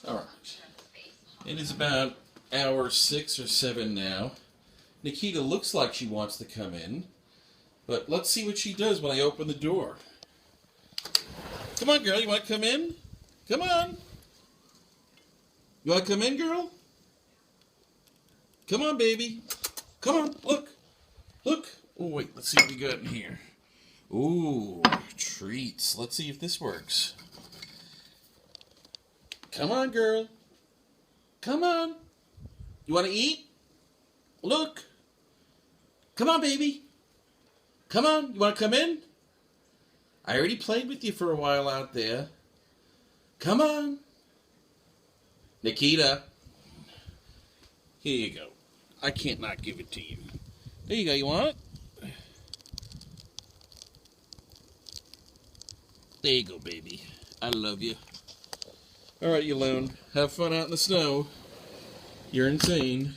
Alright. It is about hour 6 or 7 now. Nikita looks like she wants to come in. But let's see what she does when I open the door. Come on, girl. You want to come in? Come on. You want to come in, girl? Come on, baby. Come on. Look. Look. Oh, wait. Let's see what we got in here. Ooh, treats. Let's see if this works. Come on, girl. Come on. You want to eat? Look. Come on, baby. Come on. You want to come in? I already played with you for a while out there. Come on. Nikita. Here you go. I can't not give it to you. There you go. You want it? There you go, baby. I love you. All right, you loon. Have fun out in the snow. You're insane.